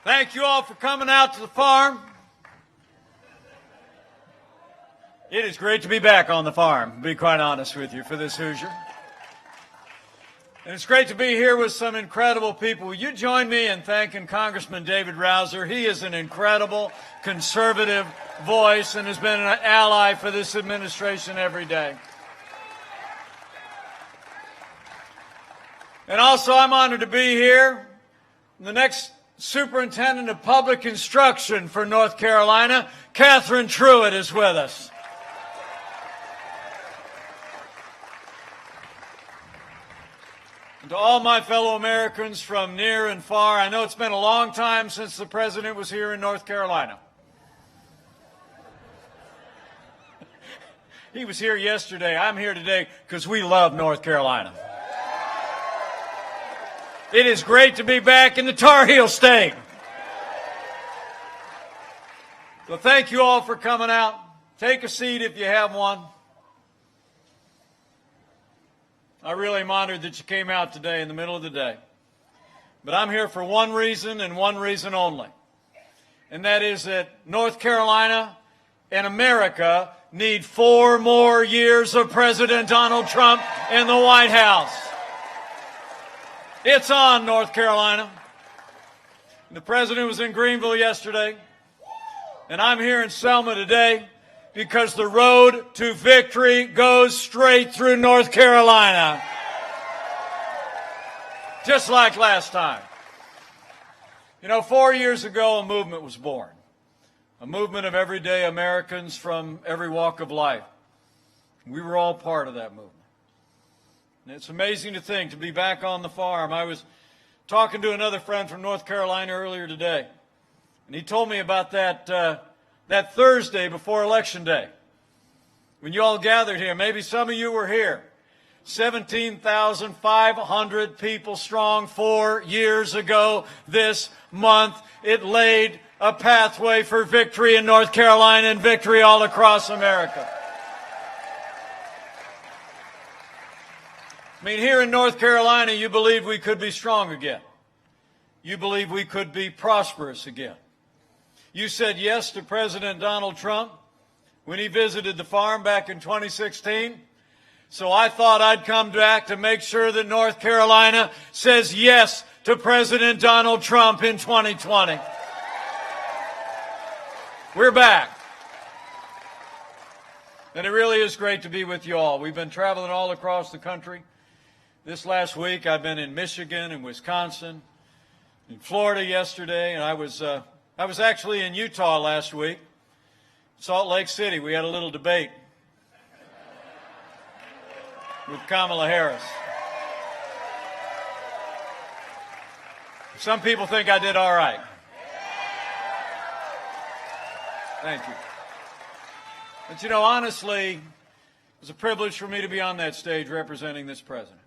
Thank you all for coming out to the farm. It is great to be back on the farm, to be quite honest with you, for this Hoosier. And it's great to be here with some incredible people. Will you join me in thanking Congressman David Rouser? He is an incredible conservative voice and has been an ally for this administration every day. And also, I'm honored to be here. The next Superintendent of Public Instruction for North Carolina, Catherine Truitt, is with us. And to all my fellow Americans from near and far, I know it's been a long time since the President was here in North Carolina. He was here yesterday. I'm here today because we love North Carolina. It is great to be back in the Tar Heel State. So thank you all for coming out. Take a seat if you have one. I really am honored that you came out today in the middle of the day. But I'm here for one reason and one reason only. And that is that North Carolina and America need 4 more years of President Donald Trump in the White House. It's on, North Carolina. The President was in Greenville yesterday, and I'm here in Selma today because the road to victory goes straight through North Carolina. Just like last time. You know, 4 years ago, a movement was born. A movement of everyday Americans from every walk of life. We were all part of that movement. And it's amazing to think, to be back on the farm. I was talking to another friend from North Carolina earlier today, and he told me about that Thursday before Election Day, when you all gathered here. Maybe some of you were here. 17,500 people strong 4 years ago this month. It laid a pathway for victory in North Carolina and victory all across America. I mean, here in North Carolina, you believe we could be strong again. You believe we could be prosperous again. You said yes to President Donald Trump when he visited the farm back in 2016. So I thought I'd come back to make sure that North Carolina says yes to President Donald Trump in 2020. We're back. And it really is great to be with you all. We've been traveling all across the country. This last week, I've been in Michigan and Wisconsin, in Florida yesterday, and I was actually in Utah last week, Salt Lake City. We had a little debate with Kamala Harris. Some people think I did all right. Thank you. But you know, honestly, it was a privilege for me to be on that stage representing this president.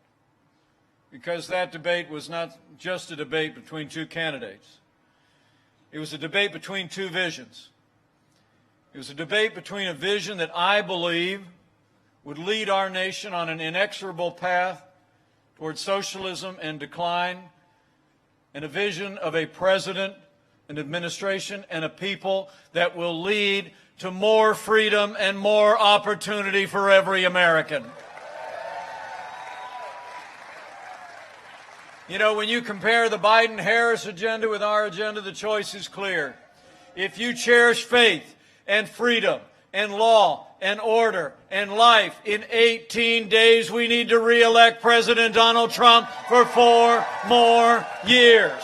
Because that debate was not just a debate between two candidates. It was a debate between two visions. It was a debate between a vision that I believe would lead our nation on an inexorable path toward socialism and decline, and a vision of a president, an administration, and a people that will lead to more freedom and more opportunity for every American. You know, when you compare the Biden-Harris agenda with our agenda, the choice is clear. If you cherish faith and freedom and law and order and life, in 18 days we need to re-elect President Donald Trump for 4 more years.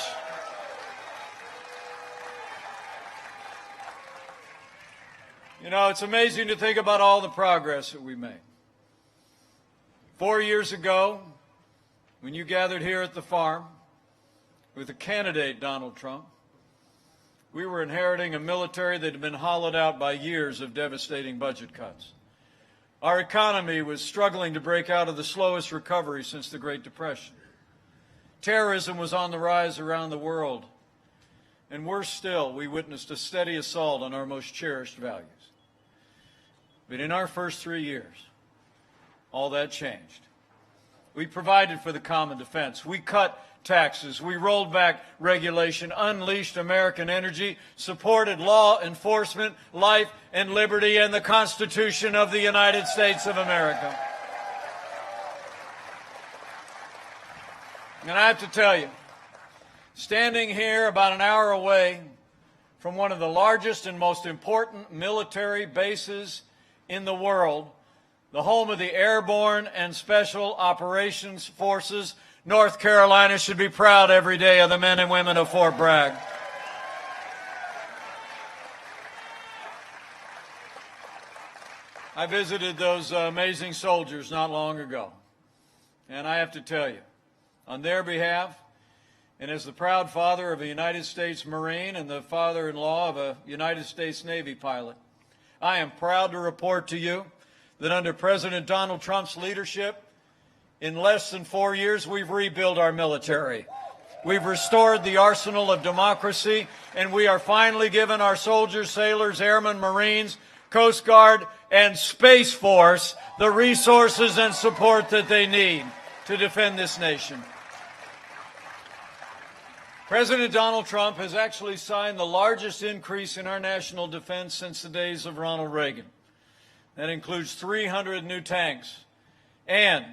You know, it's amazing to think about all the progress that we made. 4 years ago, when you gathered here at the farm with the candidate, Donald Trump, we were inheriting a military that had been hollowed out by years of devastating budget cuts. Our economy was struggling to break out of the slowest recovery since the Great Depression. Terrorism was on the rise around the world. And worse still, we witnessed a steady assault on our most cherished values. But in our first 3 years, all that changed. We provided for the common defense. We cut taxes. We rolled back regulation, unleashed American energy, supported law enforcement, life and liberty, and the Constitution of the United States of America. And I have to tell you, standing here about an hour away from one of the largest and most important military bases in the world, the home of the Airborne and Special Operations Forces, North Carolina should be proud every day of the men and women of Fort Bragg. I visited those amazing soldiers not long ago, and I have to tell you, on their behalf, and as the proud father of a United States Marine and the father-in-law of a United States Navy pilot, I am proud to report to you that under President Donald Trump's leadership, in less than 4 years, we've rebuilt our military. We've restored the arsenal of democracy, and we are finally giving our soldiers, sailors, airmen, Marines, Coast Guard, and Space Force the resources and support that they need to defend this nation. President Donald Trump has actually signed the largest increase in our national defense since the days of Ronald Reagan. That includes 300 new tanks. And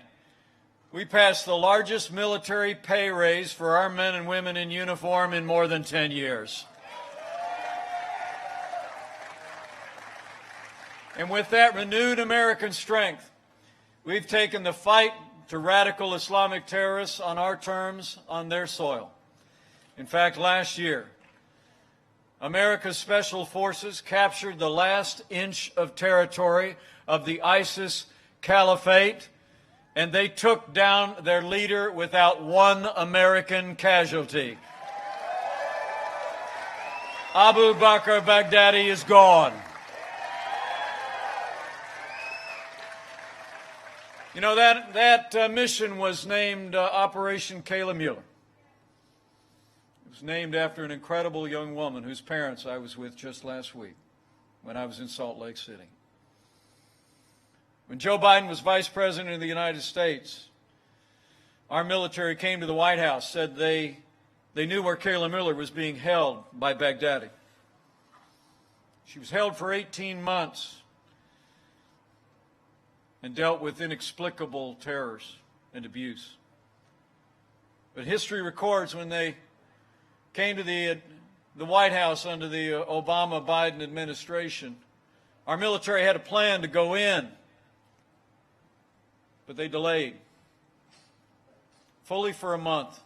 we passed the largest military pay raise for our men and women in uniform in more than 10 years. And with that renewed American strength, we've taken the fight to radical Islamic terrorists on our terms, on their soil. In fact, last year, America's special forces captured the last inch of territory of the ISIS caliphate, and they took down their leader without one American casualty. Abu Bakr Baghdadi is gone. You know, that mission was named Operation Kayla Mueller. It was named after an incredible young woman whose parents I was with just last week when I was in Salt Lake City. When Joe Biden was Vice President of the United States, our military came to the White House, said they knew where Kayla Mueller was being held by Baghdadi. She was held for 18 months and dealt with inexplicable terrors and abuse. But history records when they came to the White House under the Obama-Biden administration, our military had a plan to go in, but they delayed fully for a month.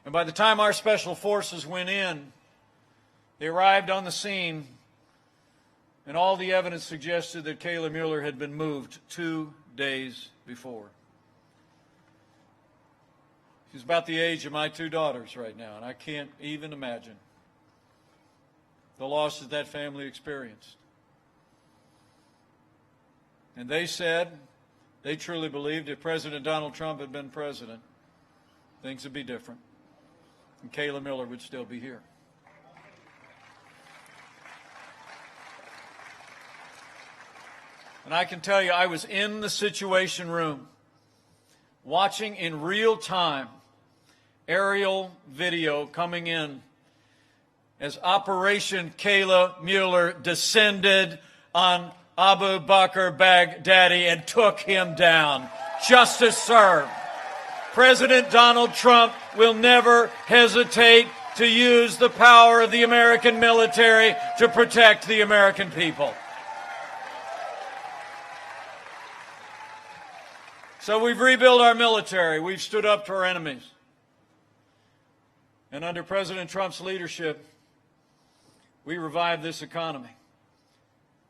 And by the time our special forces went in, they arrived on the scene, and all the evidence suggested that Kayla Mueller had been moved 2 days before. She's about the age of my 2 daughters right now, and I can't even imagine the loss that family experienced. And they said, they truly believed if President Donald Trump had been president, things would be different, and Kayla Mueller would still be here. And I can tell you, I was in the Situation Room, watching in real time aerial video coming in as Operation Kayla Mueller descended on Abu Bakr Baghdadi and took him down. Justice served. President Donald Trump will never hesitate to use the power of the American military to protect the American people. So we've rebuilt our military. We've stood up to our enemies. And under President Trump's leadership, we revived this economy.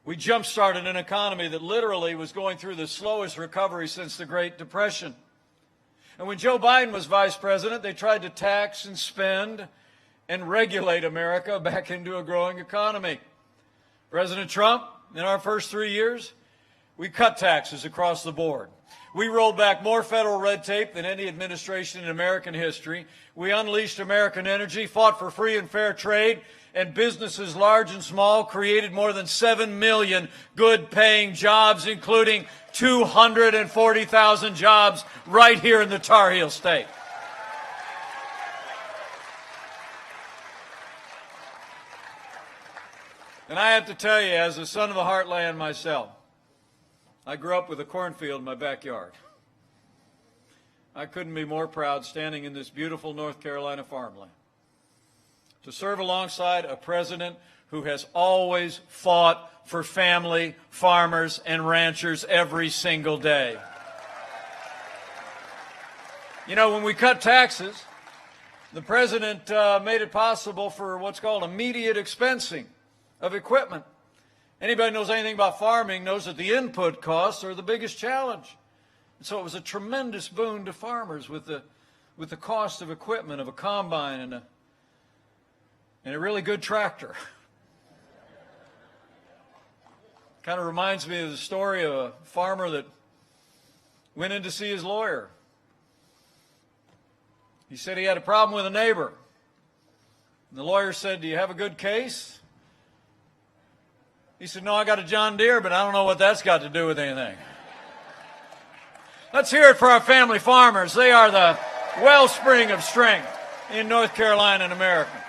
We jump-started an economy that literally was going through the slowest recovery since the Great Depression. And when Joe Biden was vice president, they tried to tax and spend and regulate America back into a growing economy. President Trump, in our first 3 years, We cut taxes across the board. We rolled back more federal red tape than any administration in American history. We unleashed American energy, fought for free and fair trade, and businesses large and small created more than 7 million good-paying jobs, including 240,000 jobs right here in the Tar Heel State. And I have to tell you, as a son of the heartland myself, I grew up with a cornfield in my backyard. I couldn't be more proud standing in this beautiful North Carolina farmland to serve alongside a president who has always fought for family, farmers, and ranchers every single day. You know, when we cut taxes, the president made it possible for what's called immediate expensing of equipment. Anybody who knows anything about farming knows that the input costs are the biggest challenge. And so it was a tremendous boon to farmers with the cost of equipment, of a combine and a really good tractor. Kind of reminds me of the story of a farmer that went in to see his lawyer. He said he had a problem with a neighbor. And the lawyer said, "Do you have a good case?" He said, "No, I got a John Deere, but I don't know what that's got to do with anything." Let's hear it for our family farmers. They are the wellspring of strength in North Carolina and America.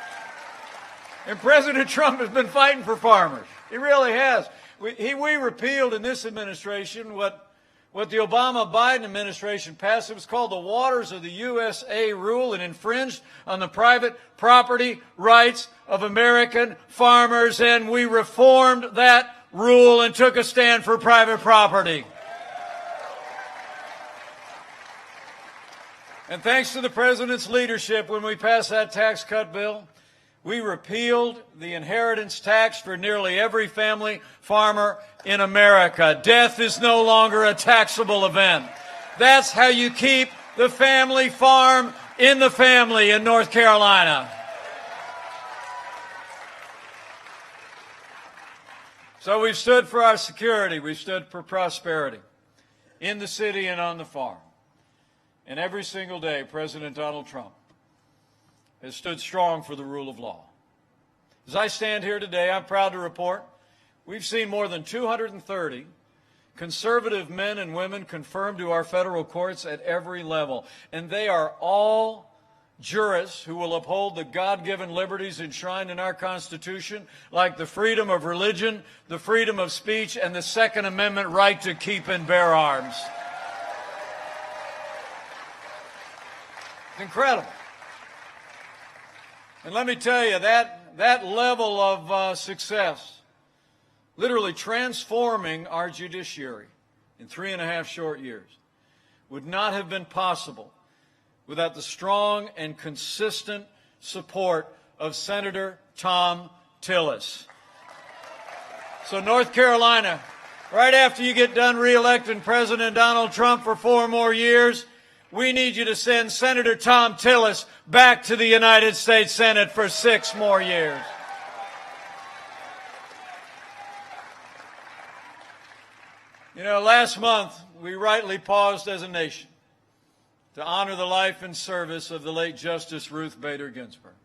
And President Trump has been fighting for farmers. He really has. We repealed in this administration what the Obama-Biden administration passed. It was called the Waters of the USA rule, and infringed on the private property rights of American farmers, and we reformed that rule and took a stand for private property. And thanks to the president's leadership, when we passed that tax cut bill, we repealed the inheritance tax for nearly every family farmer in America. Death is no longer a taxable event. That's how you keep the family farm in the family in North Carolina. So we've stood for our security. We've stood for prosperity in the city and on the farm. And every single day, President Donald Trump has stood strong for the rule of law. As I stand here today, I'm proud to report we've seen more than 230 conservative men and women confirmed to our federal courts at every level. And they are all jurists who will uphold the God-given liberties enshrined in our Constitution, like the freedom of religion, the freedom of speech, and the Second Amendment right to keep and bear arms. It's incredible. And let me tell you, that level of success, literally transforming our judiciary in 3.5 short years, would not have been possible without the strong and consistent support of Senator Thom Tillis. So North Carolina, right after you get done re-electing President Donald Trump for 4 more years, we need you to send Senator Thom Tillis back to the United States Senate for 6 more years. You know, last month we rightly paused as a nation to honor the life and service of the late Justice Ruth Bader Ginsburg.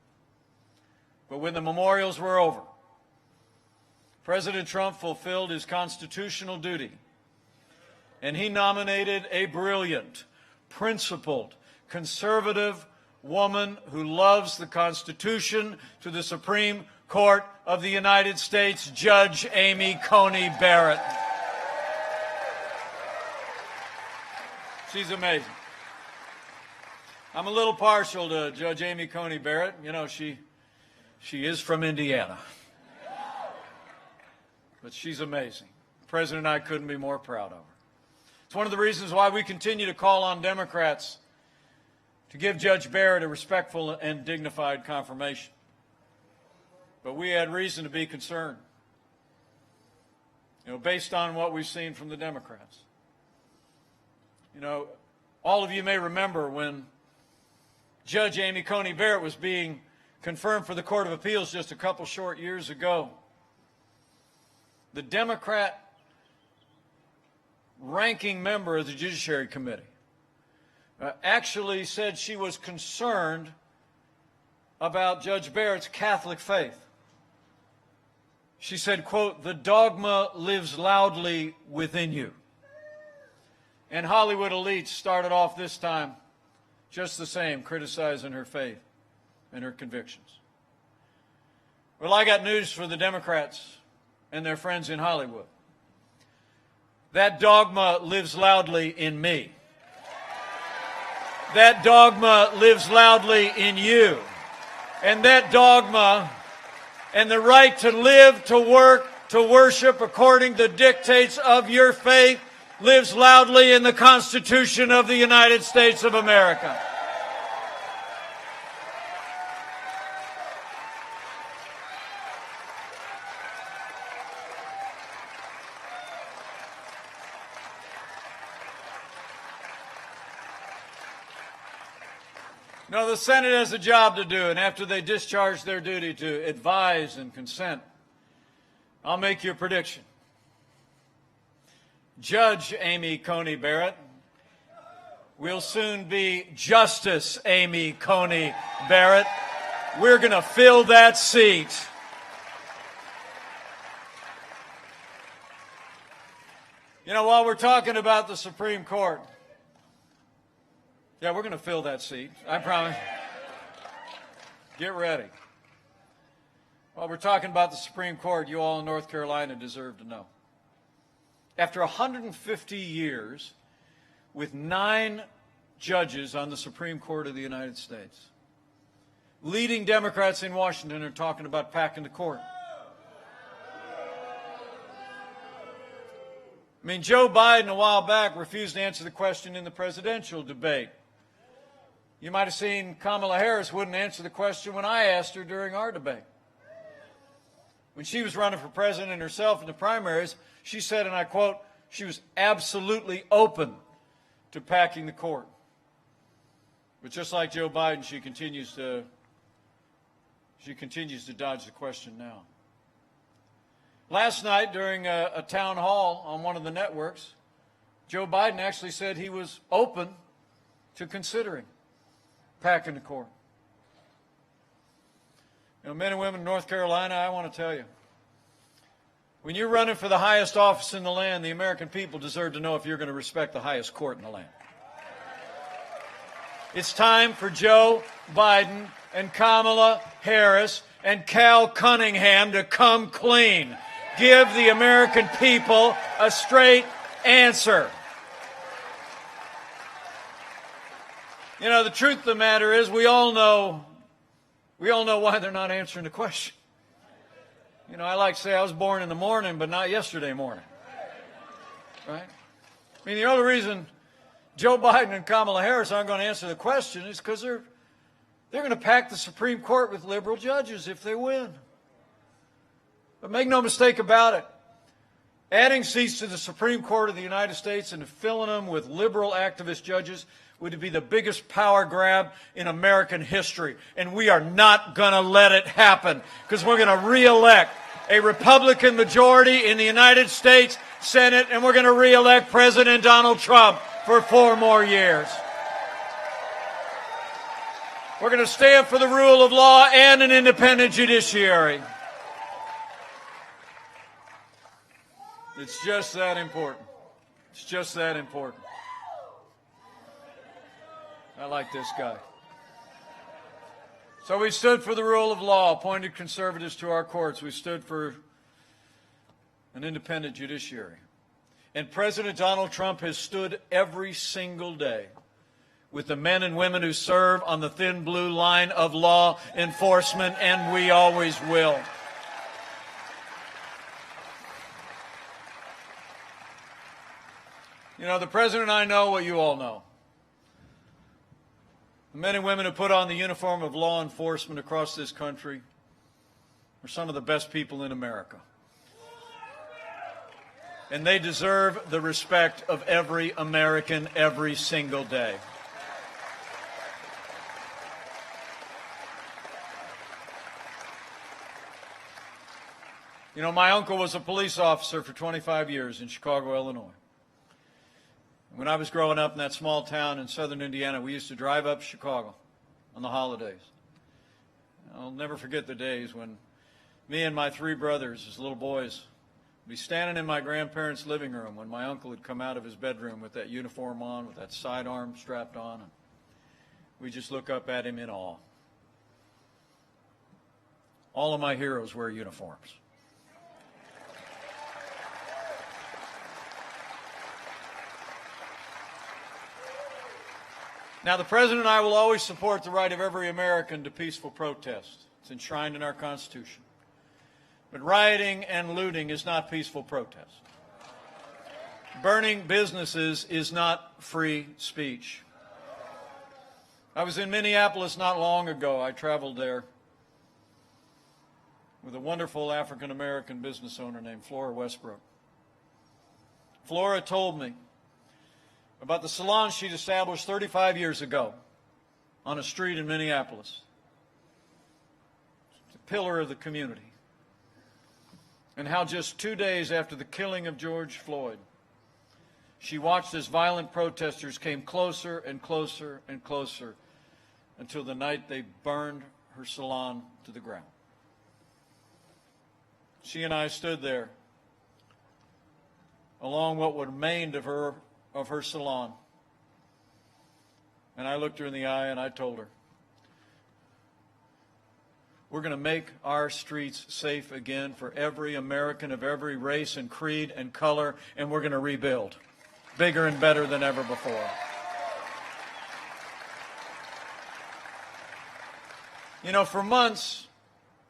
But when the memorials were over, President Trump fulfilled his constitutional duty, and he nominated a brilliant, principled, conservative woman who loves the Constitution to the Supreme Court of the United States, Judge Amy Coney Barrett. She's amazing. I'm a little partial to Judge Amy Coney Barrett. You know, she is from Indiana. But she's amazing. The President and I couldn't be more proud of her. It's one of the reasons why we continue to call on Democrats to give Judge Barrett a respectful and dignified confirmation. But we had reason to be concerned, based on what we've seen from the Democrats. All of you may remember when Judge Amy Coney Barrett was being confirmed for the Court of Appeals just a couple short years ago. The Democrat ranking member of the Judiciary Committee, actually said she was concerned about Judge Barrett's Catholic faith. She said, quote, "The dogma lives loudly within you." And Hollywood elites started off this time just the same, criticizing her faith and her convictions. Well, I got news for the Democrats and their friends in Hollywood. That dogma lives loudly in me. That dogma lives loudly in you. And that dogma and the right to live, to work, to worship according to the dictates of your faith lives loudly in the Constitution of the United States of America. No, the Senate has a job to do, and after they discharge their duty to advise and consent, I'll make you a prediction. Judge Amy Coney Barrett will soon be Justice Amy Coney Barrett. We're going to fill that seat. You know, while we're talking about the Supreme Court, yeah, we're going to fill that seat, I promise. Get ready. While we're talking about the Supreme Court, you all in North Carolina deserve to know. After 150 years, with 9 judges on the Supreme Court of the United States, leading Democrats in Washington are talking about packing the court. I mean, Joe Biden a while back refused to answer the question in the presidential debate. You might have seen Kamala Harris wouldn't answer the question when I asked her during our debate. When she was running for president herself in the primaries, she said, and I quote, she was absolutely open to packing the court. But just like Joe Biden, she continues to dodge the question now. Last night during a town hall on one of the networks, Joe Biden actually said he was open to considering packing the court. You know, men and women in North Carolina, I want to tell you, when you're running for the highest office in the land, the American people deserve to know if you're going to respect the highest court in the land. It's time for Joe Biden and Kamala Harris and Cal Cunningham to come clean. Give the American people a straight answer. You know, the truth of the matter is we all know why they're not answering the question. You know, I like to say I was born in the morning, but not yesterday morning. Right? I mean, the only reason Joe Biden and Kamala Harris aren't going to answer the question is because they're going to pack the Supreme Court with liberal judges if they win. But make no mistake about it. Adding seats to the Supreme Court of the United States and filling them with liberal activist judges would be the biggest power grab in American history. And we are not going to let it happen because we're going to re-elect a Republican majority in the United States Senate, and we're going to re-elect President Donald Trump for 4 more years. We're going to stand for the rule of law and an independent judiciary. It's just that important. It's just that important. I like this guy. So we stood for the rule of law, appointed conservatives to our courts. We stood for an independent judiciary. And President Donald Trump has stood every single day with the men and women who serve on the thin blue line of law enforcement, and we always will. You know, the President and I know what you all know. The men and women who put on the uniform of law enforcement across this country are some of the best people in America. And they deserve the respect of every American every single day. You know, my uncle was a police officer for 25 years in Chicago, Illinois. When I was growing up in that small town in southern Indiana, we used to drive up Chicago on the holidays. I'll never forget the days when me and my three brothers, as little boys, would be standing in my grandparents' living room when my uncle would come out of his bedroom with that uniform on, with that sidearm strapped on, and we'd just look up at him in awe. All of my heroes wear uniforms. Now, the President and I will always support the right of every American to peaceful protest. It's enshrined in our Constitution. But rioting and looting is not peaceful protest. Burning businesses is not free speech. I was in Minneapolis not long ago. I traveled there with a wonderful African-American business owner named Flora Westbrook. Flora told me about the salon she'd established 35 years ago on a street in Minneapolis. It's a pillar of the community. And how just 2 days after the killing of George Floyd, she watched as violent protesters came closer and closer and closer until the night they burned her salon to the ground. She and I stood there along what remained of her salon. And I looked her in the eye and I told her, we're going to make our streets safe again for every American of every race and creed and color, and we're going to rebuild bigger and better than ever before. You know, for months,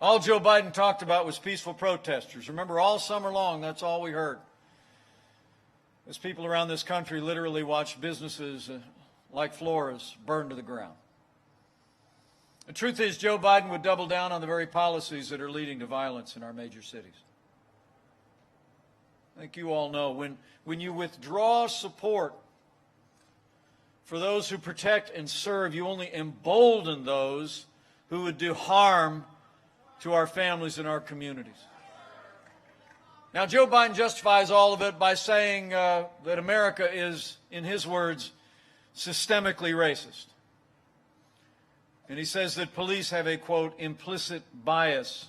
all Joe Biden talked about was peaceful protesters. Remember, all summer long, that's all we heard. As people around this country literally watched businesses like Flora's burn to the ground. The truth is, Joe Biden would double down on the very policies that are leading to violence in our major cities. I think you all know, when you withdraw support for those who protect and serve, you only embolden those who would do harm to our families and our communities. Now, Joe Biden justifies all of it by saying that America is, in his words, systemically racist. And he says that police have a, quote, implicit bias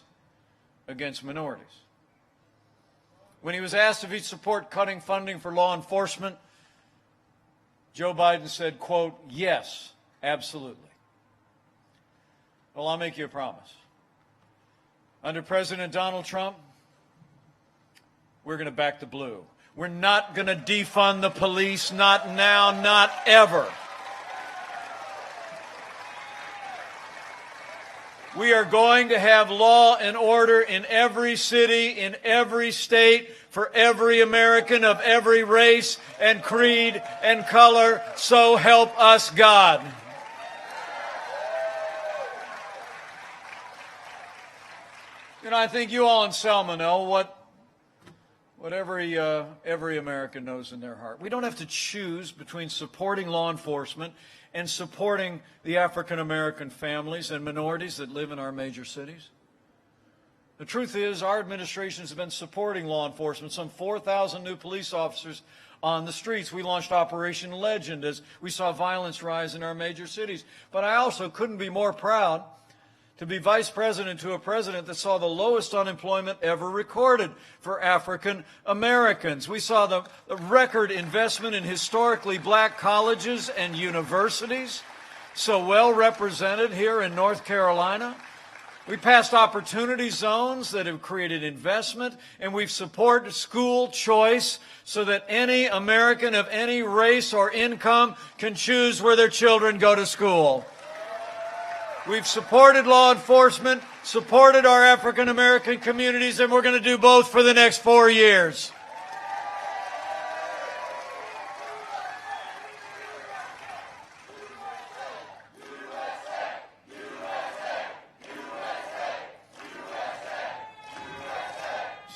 against minorities. When he was asked if he'd support cutting funding for law enforcement, Joe Biden said, quote, yes, absolutely. Well, I'll make you a promise. Under President Donald Trump, we're going to back the blue. We're not going to defund the police, not now, not ever. We are going to have law and order in every city, in every state, for every American of every race and creed and color. So help us God. You know, I think you all in Selma know what every American knows in their heart. We don't have to choose between supporting law enforcement and supporting the African-American families and minorities that live in our major cities. The truth is, our administration has been supporting law enforcement, some 4,000 new police officers on the streets. We launched Operation Legend as we saw violence rise in our major cities. But I also couldn't be more proud to be vice president to a president that saw the lowest unemployment ever recorded for African Americans. We saw the record investment in historically black colleges and universities, so well represented here in North Carolina. We passed opportunity zones that have created investment, and we've supported school choice so that any American of any race or income can choose where their children go to school. We've supported law enforcement, supported our African American communities, and we're going to do both for the next 4 years.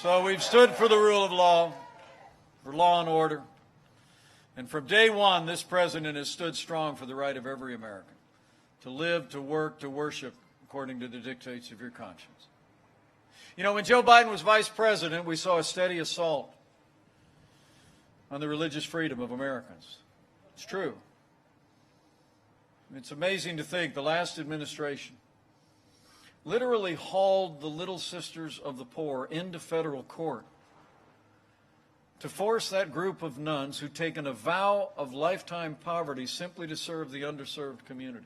So we've stood for the rule of law, for law and order. And from day one, this president has stood strong for the right of every American to live, to work, to worship according to the dictates of your conscience. You know, when Joe Biden was vice president, we saw a steady assault on the religious freedom of Americans. It's true. It's amazing to think the last administration literally hauled the Little Sisters of the Poor into federal court to force that group of nuns who'd taken a vow of lifetime poverty simply to serve the underserved community.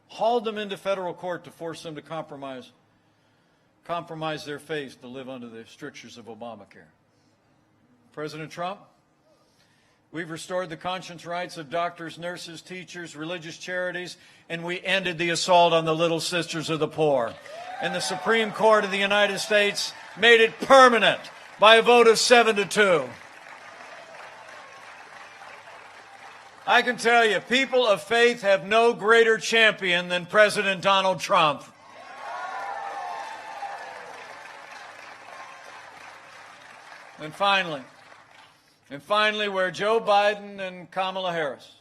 Hauled them into federal court to force them to compromise their faith to live under the strictures of Obamacare. President Trump, we've restored the conscience rights of doctors, nurses, teachers, religious charities, and we ended the assault on the Little Sisters of the Poor. And the Supreme Court of the United States made it permanent by a vote of 7-2. I can tell you, people of faith have no greater champion than President Donald Trump. And finally, where Joe Biden and Kamala Harris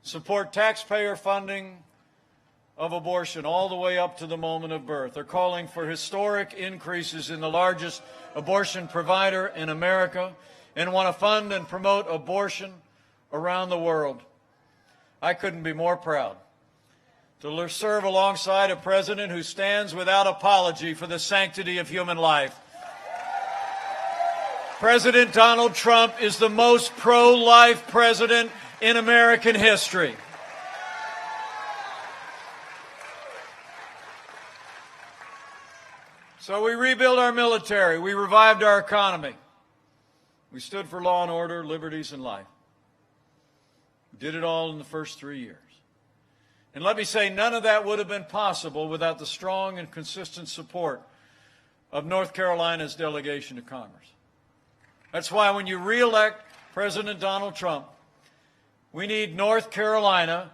support taxpayer funding of abortion all the way up to the moment of birth, they're calling for historic increases in the largest abortion provider in America and want to fund and promote abortion around the world. I couldn't be more proud to serve alongside a president who stands without apology for the sanctity of human life. President Donald Trump is the most pro-life president in American history. So we rebuilt our military. We revived our economy. We stood for law and order, liberties, and life. We did it all in the first 3 years. And let me say, none of that would have been possible without the strong and consistent support of North Carolina's delegation to Congress. That's why when you re-elect President Donald Trump, we need North Carolina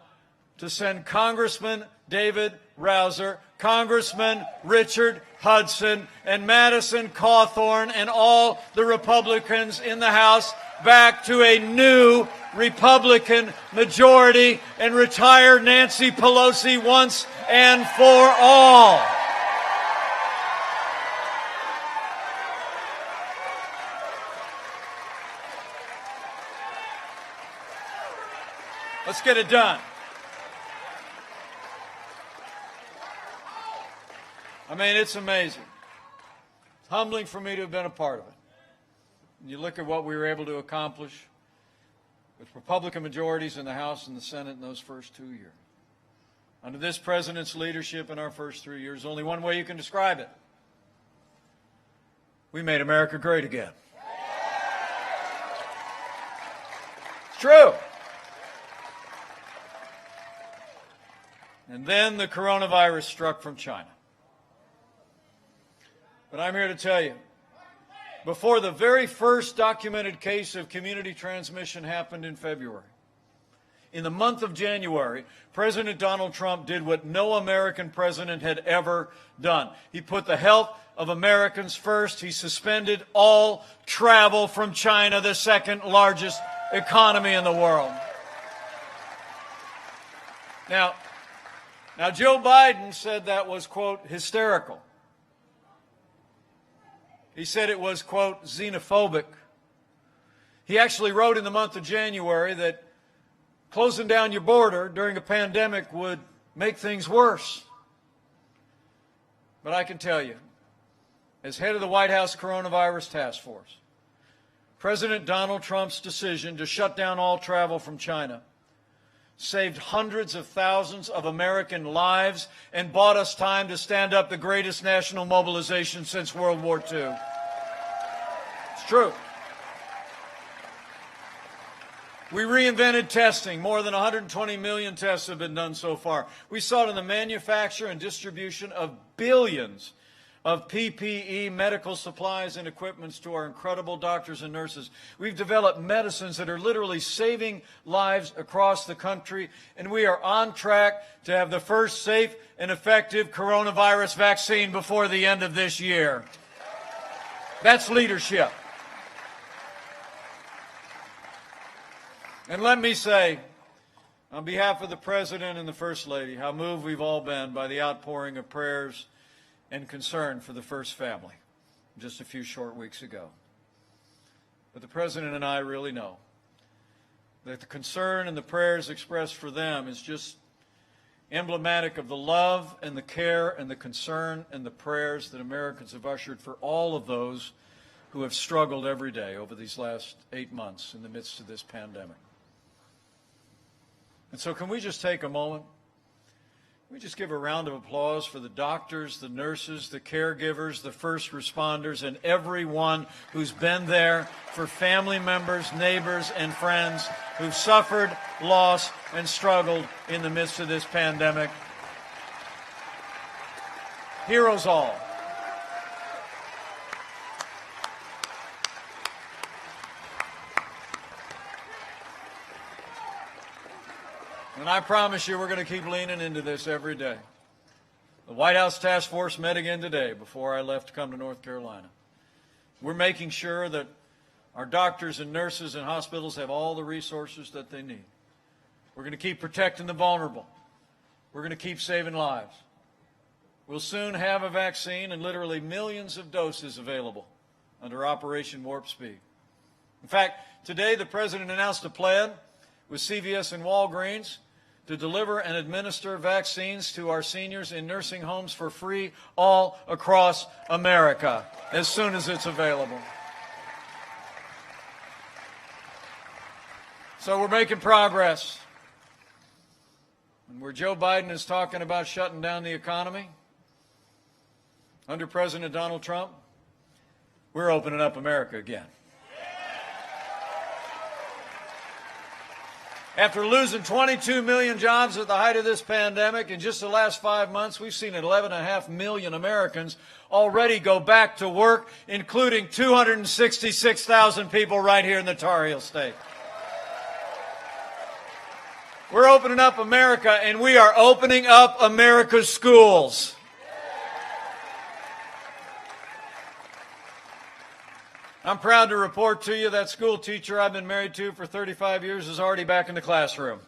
to send Congressman David Rouzer, Congressman Richard Hudson, and Madison Cawthorn, and all the Republicans in the House back to a new Republican majority and retire Nancy Pelosi once and for all. Let's get it done. I mean, it's amazing. It's humbling for me to have been a part of it. And you look at what we were able to accomplish with Republican majorities in the House and the Senate in those first 2 years. Under this president's leadership in our first 3 years, only one way you can describe it. We made America great again. It's true. And then the coronavirus struck from China. But I'm here to tell you, before the very first documented case of community transmission happened in February, in the month of January, President Donald Trump did what no American president had ever done. He put the health of Americans first. He suspended all travel from China, the second largest economy in the world. Now, Joe Biden said that was, quote, hysterical. He said it was, quote, xenophobic. He actually wrote in the month of January that closing down your border during a pandemic would make things worse. But I can tell you, as head of the White House Coronavirus Task Force, President Donald Trump's decision to shut down all travel from China saved hundreds of thousands of American lives and bought us time to stand up the greatest national mobilization since World War II. It's true. We reinvented testing. More than 120 million tests have been done so far. We saw in the manufacture and distribution of billions of PPE, medical supplies, and equipments to our incredible doctors and nurses. We've developed medicines that are literally saving lives across the country, and we are on track to have the first safe and effective coronavirus vaccine before the end of this year. That's leadership. And let me say, on behalf of the President and the First Lady, how moved we've all been by the outpouring of prayers and concern for the first family just a few short weeks ago. But the President and I really know that the concern and the prayers expressed for them is just emblematic of the love and the care and the concern and the prayers that Americans have ushered for all of those who have struggled every day over these last 8 months in the midst of this pandemic. And so can we just take a moment? Can we just give a round of applause for the doctors, the nurses, the caregivers, the first responders, and everyone who's been there for family members, neighbors, and friends who've suffered, lost, and struggled in the midst of this pandemic. Heroes all. And I promise you we're going to keep leaning into this every day. The White House Task Force met again today before I left to come to North Carolina. We're making sure that our doctors and nurses and hospitals have all the resources that they need. We're going to keep protecting the vulnerable. We're going to keep saving lives. We'll soon have a vaccine and literally millions of doses available under Operation Warp Speed. In fact, today the President announced a plan with CVS and Walgreens to deliver and administer vaccines to our seniors in nursing homes for free all across America as soon as it's available. So we're making progress. And where Joe Biden is talking about shutting down the economy, under President Donald Trump, we're opening up America again. After losing 22 million jobs at the height of this pandemic, in just the last 5 months, we've seen 11.5 million Americans already go back to work, including 266,000 people right here in the Tar Heel State. We're opening up America, and we are opening up America's schools. I'm proud to report to you that school teacher I've been married to for 35 years is already back in the classroom,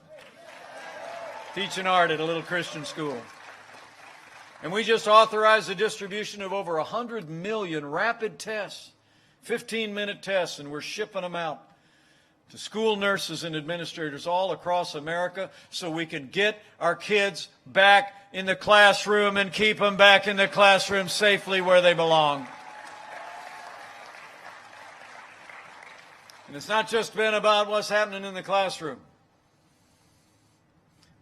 teaching art at a little Christian school. And we just authorized the distribution of over 100 million rapid tests, 15-minute tests, and we're shipping them out to school nurses and administrators all across America so we can get our kids back in the classroom and keep them back in the classroom safely where they belong. And it's not just been about what's happening in the classroom.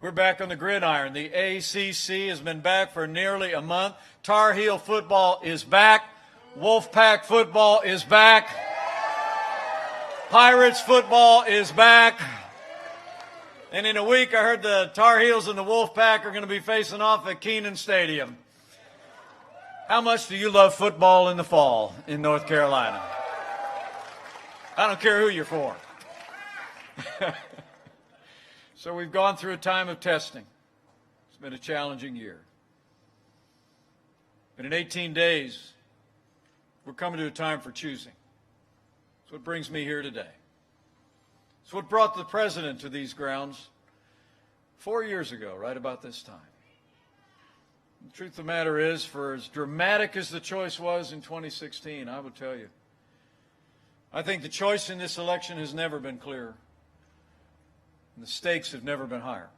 We're back on the gridiron. The ACC has been back for nearly a month. Tar Heel football is back. Wolfpack football is back. Pirates football is back. And in a week, I heard the Tar Heels and the Wolfpack are going to be facing off at Kenan Stadium. How much do you love football in the fall in North Carolina? I don't care who you're for. So we've gone through a time of testing. It's been a challenging year. But in 18 days, we're coming to a time for choosing. That's what brings me here today. It's what brought the president to these grounds 4 years ago, right about this time. The truth of the matter is, for as dramatic as the choice was in 2016, I will tell you, I think the choice in this election has never been clearer, and the stakes have never been higher.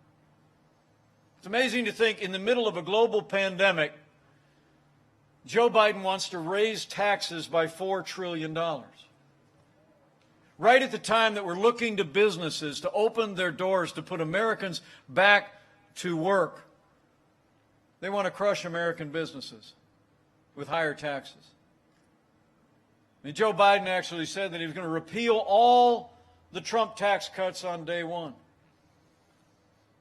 It's amazing to think in the middle of a global pandemic, Joe Biden wants to raise taxes by $4 trillion. Right at the time that we're looking to businesses to open their doors to put Americans back to work, they want to crush American businesses with higher taxes. I mean, Joe Biden actually said that he was going to repeal all the Trump tax cuts on day one.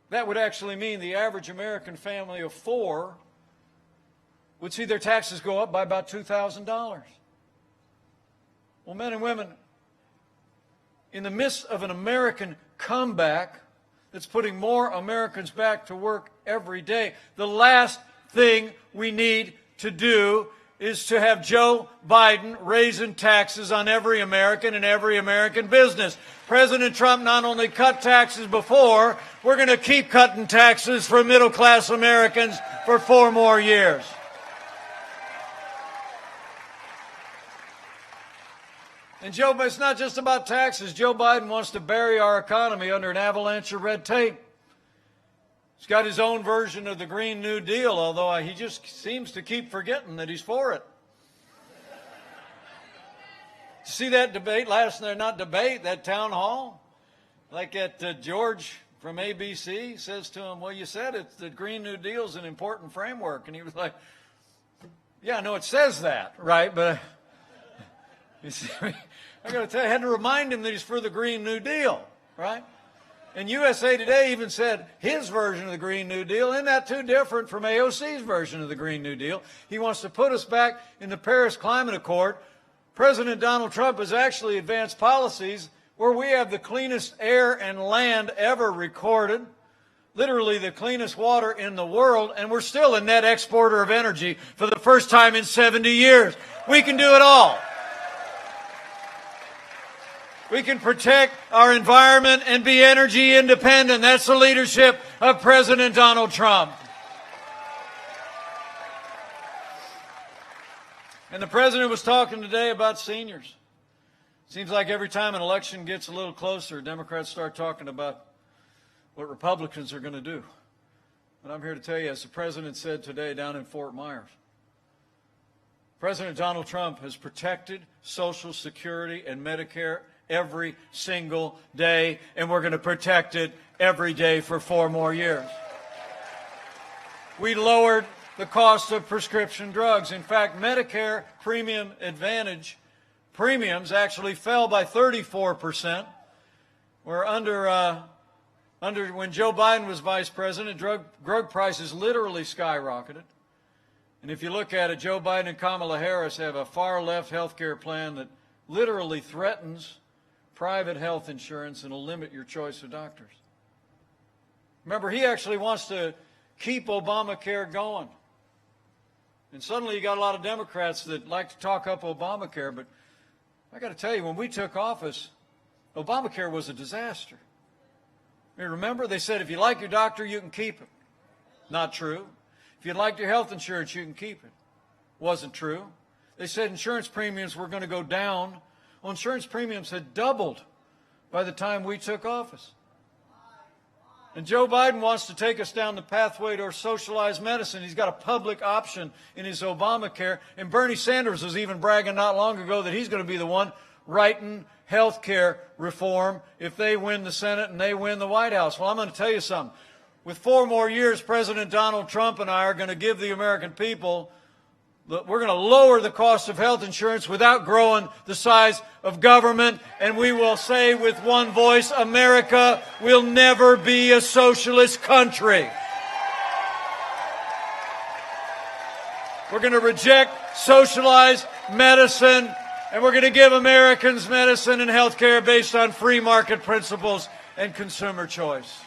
That would actually mean the average American family of four would see their taxes go up by about $2,000. Well, men and women, in the midst of an American comeback that's putting more Americans back to work every day, the last thing we need to do is to have Joe Biden raising taxes on every American and every American business. President Trump not only cut taxes before, we're going to keep cutting taxes for middle-class Americans for 4 more years. And it's not just about taxes. Joe Biden wants to bury our economy under an avalanche of red tape. He's got his own version of the Green New Deal, although he just seems to keep forgetting that he's for it. See that debate last night? Not debate, that town hall? Like at George from ABC says to him, well, you said it's the Green New Deal is an important framework. And he was like, yeah, I know it says that, right? But you see, I got to tell you, I had to remind him that he's for the Green New Deal, right? And USA Today even said his version of the Green New Deal, isn't that too different from AOC's version of the Green New Deal? He wants to put us back in the Paris Climate Accord. President Donald Trump has actually advanced policies where we have the cleanest air and land ever recorded, literally the cleanest water in the world, and we're still a net exporter of energy for the first time in 70 years. We can do it all. We can protect our environment and be energy independent. That's the leadership of President Donald Trump. And the president was talking today about seniors. Seems like every time an election gets a little closer, Democrats start talking about what Republicans are going to do. But I'm here to tell you, as the president said today down in Fort Myers, President Donald Trump has protected Social Security and Medicare every single day, and we're going to protect it every day for 4 more years. We lowered the cost of prescription drugs. In fact, Medicare Premium Advantage premiums actually fell by 34%. Where when Joe Biden was vice president, drug prices literally skyrocketed. And if you look at it, Joe Biden and Kamala Harris have a far-left health care plan that literally threatens private health insurance and will limit your choice of doctors. Remember, he actually wants to keep Obamacare going. And suddenly you got a lot of Democrats that like to talk up Obamacare, but I got to tell you, when we took office, Obamacare was a disaster. You remember, they said if you like your doctor, you can keep it. Not true. If you like your health insurance, you can keep it. Wasn't true. They said insurance premiums were going to go down. Well, insurance premiums had doubled by the time we took office. And Joe Biden wants to take us down the pathway to socialized medicine. He's got a public option in his Obamacare. And Bernie Sanders was even bragging not long ago that he's going to be the one writing health care reform if they win the Senate and they win the White House. Well, I'm going to tell you something. With 4 more years, President Donald Trump and I are going to give the American people, we're going to lower the cost of health insurance without growing the size of government. And we will say with one voice, America will never be a socialist country. We're going to reject socialized medicine, and we're going to give Americans medicine and health care based on free market principles and consumer choice.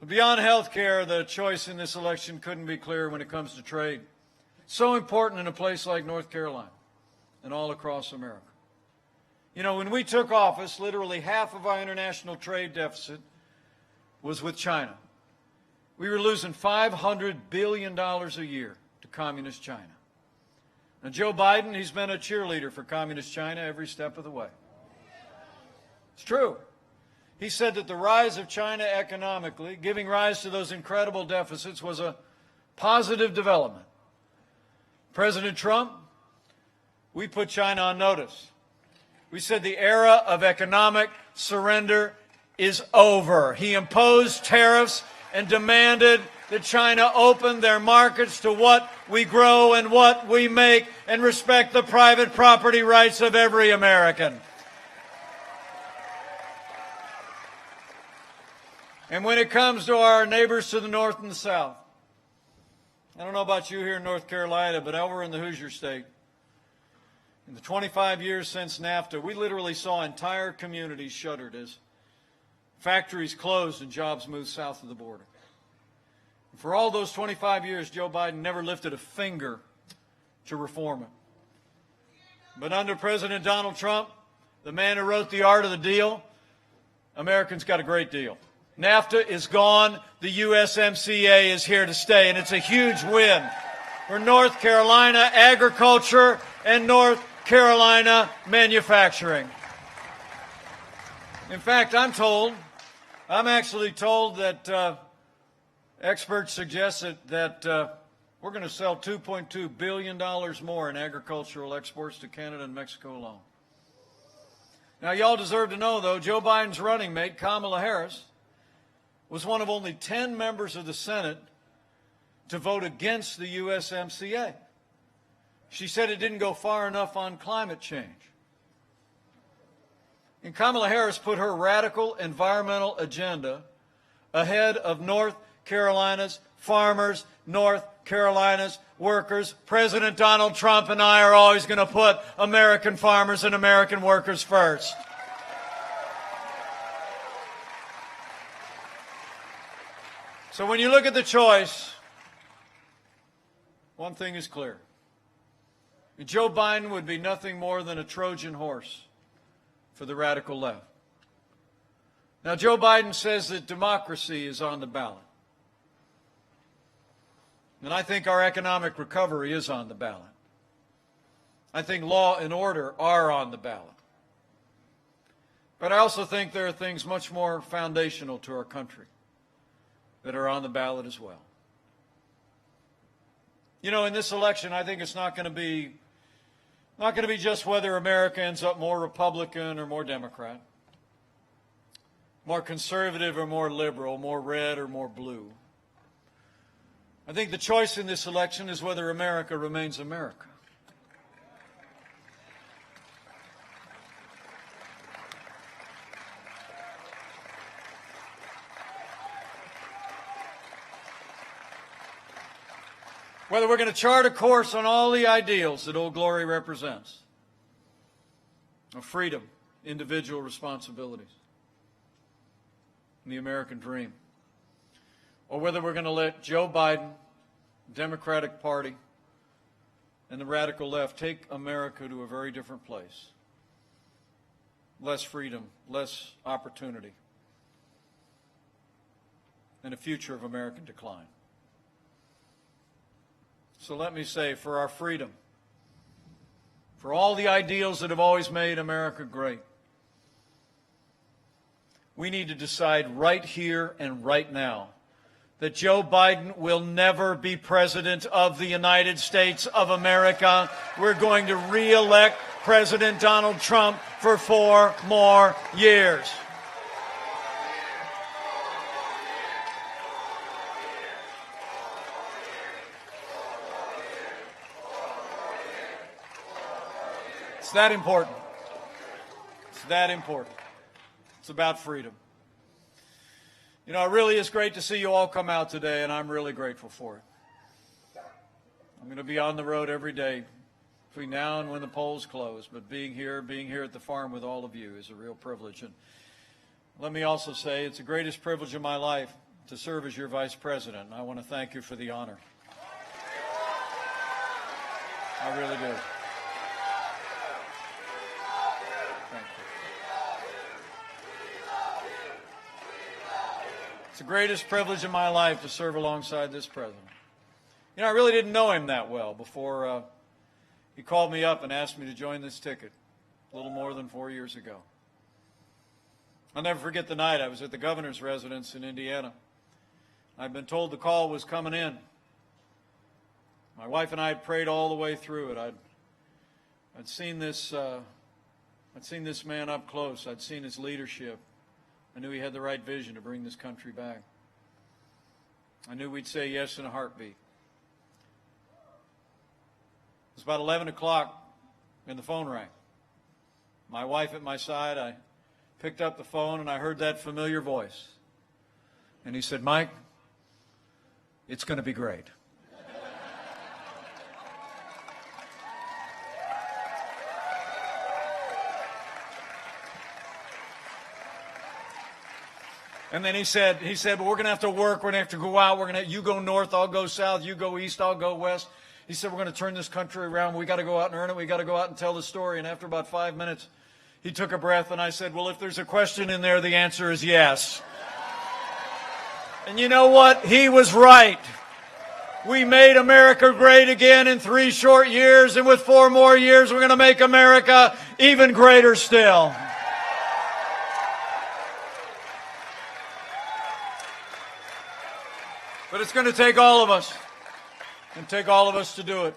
Beyond health care, the choice in this election couldn't be clearer when it comes to trade. So important in a place like North Carolina and all across America. You know, when we took office, literally half of our international trade deficit was with China. We were losing $500 billion a year to communist China. Now, Joe Biden, he's been a cheerleader for communist China every step of the way. It's true. He said that the rise of China economically, giving rise to those incredible deficits, was a positive development. President Trump, we put China on notice. We said the era of economic surrender is over. He imposed tariffs and demanded that China open their markets to what we grow and what we make and respect the private property rights of every American. And when it comes to our neighbors to the north and the south, I don't know about you here in North Carolina, but over in the Hoosier State, in the 25 years since NAFTA, we literally saw entire communities shuttered as factories closed and jobs moved south of the border. And for all those 25 years, Joe Biden never lifted a finger to reform it. But under President Donald Trump, the man who wrote The Art of the Deal, Americans got a great deal. NAFTA is gone. The USMCA is here to stay, and it's a huge win for North Carolina agriculture and North Carolina manufacturing. In fact, I'm actually told that experts suggest that we're going to sell $2.2 billion more in agricultural exports to Canada and Mexico alone. Now, y'all deserve to know, though, Joe Biden's running mate, Kamala Harris, was one of only 10 members of the Senate to vote against the USMCA. She said it didn't go far enough on climate change. And Kamala Harris put her radical environmental agenda ahead of North Carolina's farmers, North Carolina's workers. President Donald Trump and I are always going to put American farmers and American workers first. So when you look at the choice, one thing is clear. Joe Biden would be nothing more than a Trojan horse for the radical left. Now, Joe Biden says that democracy is on the ballot. And I think our economic recovery is on the ballot. I think law and order are on the ballot. But I also think there are things much more foundational to our country that are on the ballot as well. You know, in this election, I think it's not going to be just whether America ends up more Republican or more Democrat, more conservative or more liberal, more red or more blue. I think the choice in this election is whether America remains America. Whether we're going to chart a course on all the ideals that Old Glory represents, of freedom, individual responsibilities, and the American dream, or whether we're going to let Joe Biden, Democratic Party, and the radical left take America to a very different place. Less freedom, less opportunity, and a future of American decline. So let me say, for our freedom, for all the ideals that have always made America great, we need to decide right here and right now that Joe Biden will never be President of the United States of America. We're going to re-elect President Donald Trump for 4 more years. It's that important. It's that important. It's about freedom. You know, it really is great to see you all come out today, and I'm really grateful for it. I'm going to be on the road every day between now and when the polls close, but being here at the farm with all of you is a real privilege. And let me also say it's the greatest privilege of my life to serve as your vice president, and I want to thank you for the honor. I really do. It's the greatest privilege of my life to serve alongside this president. You know, I really didn't know him that well before he called me up and asked me to join this ticket a little more than 4 years ago. I'll never forget the night I was at the governor's residence in Indiana. I'd been told the call was coming in. My wife and I had prayed all the way through it. I'd seen this man up close. I'd seen his leadership. I knew he had the right vision to bring this country back. I knew we'd say yes in a heartbeat. It was about 11 o'clock and the phone rang. My wife at my side, I picked up the phone and I heard that familiar voice. And he said, "Mike, it's going to be great." And then he said, but we're going to have to work. We're going to have to go out. You go north, I'll go south. You go east, I'll go west. He said, we're going to turn this country around. We got to go out and earn it. We got to go out and tell the story. And after about 5 minutes, he took a breath and I said, well, if there's a question in there, the answer is yes. And you know what? He was right. We made America great again in 3 short years, and with 4 more years, we're going to make America even greater still. But it's going to take all of us. It's going to take all of us to do it.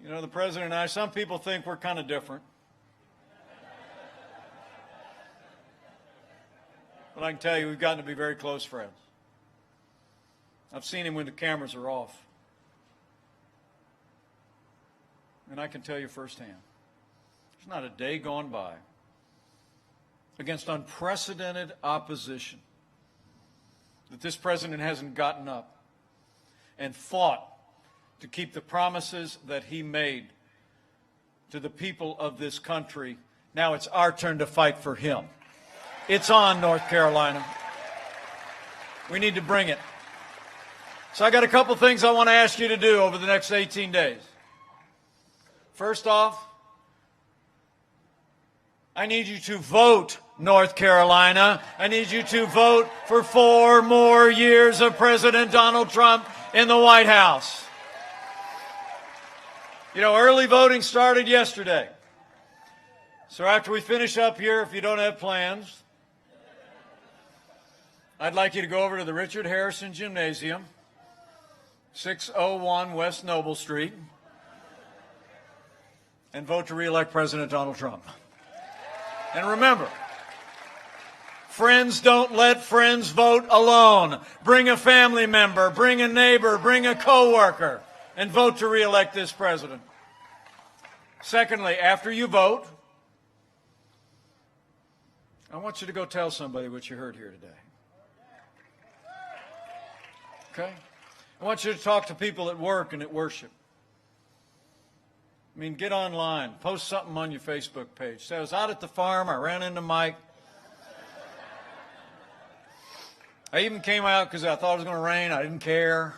You know, the President and I, some people think we're kind of different. But I can tell you, we've gotten to be very close friends. I've seen him when the cameras are off. And I can tell you firsthand, there's not a day gone by against unprecedented opposition that this president hasn't gotten up and fought to keep the promises that he made to the people of this country. Now it's our turn to fight for him. It's on, North Carolina. We need to bring it. So I got a couple things I want to ask you to do over the next 18 days. First off, I need you to vote, North Carolina. I need you to vote for 4 more years of President Donald Trump in the White House. You know, early voting started yesterday. So after we finish up here, if you don't have plans, I'd like you to go over to the Richard Harrison Gymnasium, 601 West Noble Street, and vote to re-elect President Donald Trump. And remember, friends don't let friends vote alone. Bring a family member, bring a neighbor, bring a coworker, and vote to re-elect this president. Secondly, after you vote, I want you to go tell somebody what you heard here today. Okay? I want you to talk to people at work and at worship. I mean, get online, post something on your Facebook page. Say, I was out at the farm, I ran into Mike. I even came out because I thought it was going to rain, I didn't care.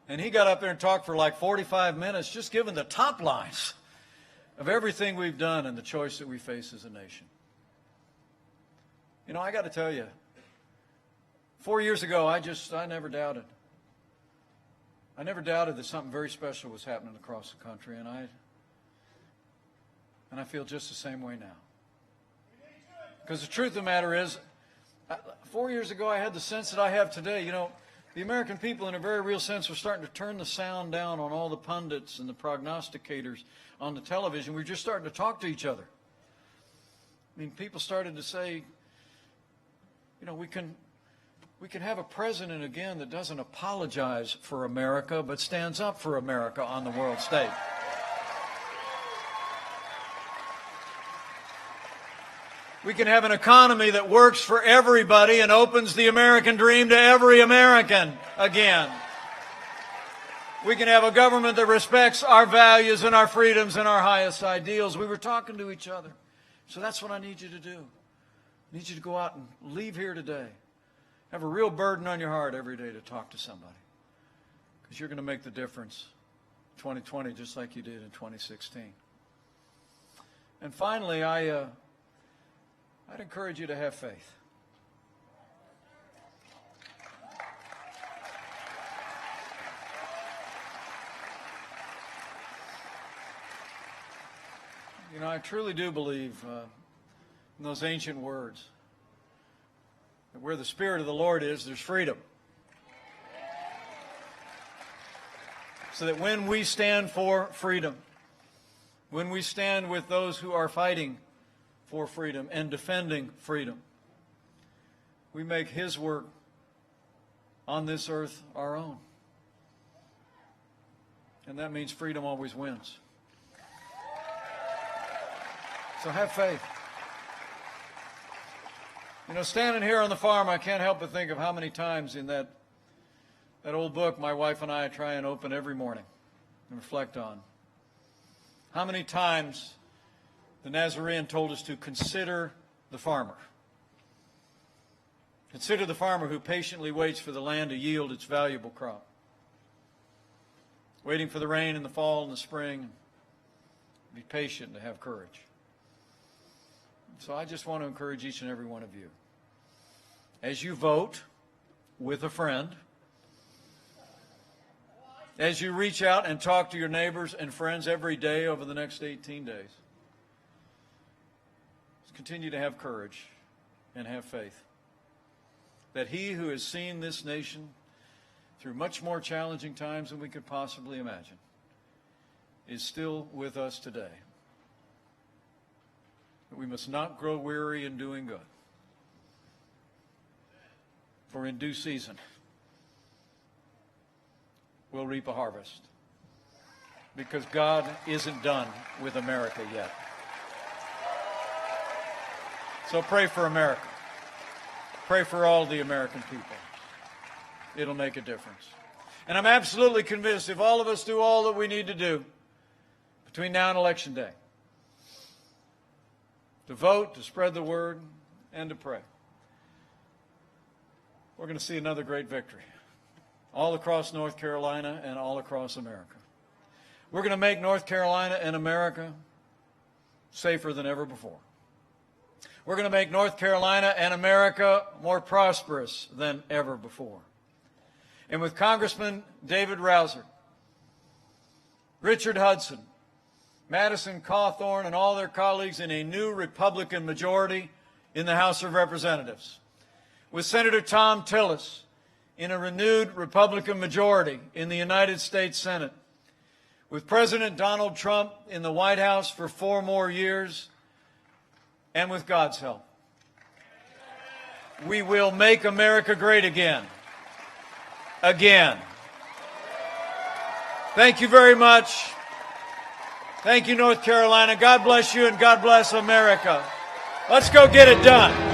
And he got up there and talked for like 45 minutes, just giving the top lines of everything we've done and the choice that we face as a nation. You know, I got to tell you, 4 years ago, I never doubted. I never doubted that something very special was happening across the country, and I feel just the same way now. Because the truth of the matter is, 4 years ago I had the sense that I have today. You know, the American people in a very real sense were starting to turn the sound down on all the pundits and the prognosticators on the television. We were just starting to talk to each other. I mean, people started to say, you know, we can have a president again that doesn't apologize for America, but stands up for America on the world stage. We can have an economy that works for everybody and opens the American dream to every American again. We can have a government that respects our values and our freedoms and our highest ideals. We were talking to each other. So that's what I need you to do. I need you to go out and leave here today. Have a real burden on your heart every day to talk to somebody. Because you're going to make the difference in 2020 just like you did in 2016. And finally, I'd encourage you to have faith. You know, I truly do believe in those ancient words. Where the Spirit of the Lord is, there's freedom. So that when we stand for freedom, when we stand with those who are fighting for freedom and defending freedom, we make His work on this earth our own. And that means freedom always wins. So have faith. You know, standing here on the farm, I can't help but think of how many times in that old book my wife and I try and open every morning and reflect on. How many times the Nazarene told us to consider the farmer. Consider the farmer who patiently waits for the land to yield its valuable crop. Waiting for the rain in the fall and the spring. Be patient and have courage. So I just want to encourage each and every one of you. As you vote with a friend, as you reach out and talk to your neighbors and friends every day over the next 18 days. Continue to have courage and have faith that He who has seen this nation through much more challenging times than we could possibly imagine is still with us today. But we must not grow weary in doing good, for in due season we'll reap a harvest, because God isn't done with America yet. So pray for America. Pray for all the American people. It'll make a difference. And I'm absolutely convinced if all of us do all that we need to do between now and Election Day, to vote, to spread the word, and to pray, we're going to see another great victory all across North Carolina and all across America. We're going to make North Carolina and America safer than ever before. We're going to make North Carolina and America more prosperous than ever before. And with Congressman David Rouser, Richard Hudson, Madison Cawthorn, and all their colleagues in a new Republican majority in the House of Representatives, with Senator Tom Tillis in a renewed Republican majority in the United States Senate, with President Donald Trump in the White House for 4 more years, and with God's help, we will make America great again. Again. Thank you very much. Thank you, North Carolina. God bless you and God bless America. Let's go get it done.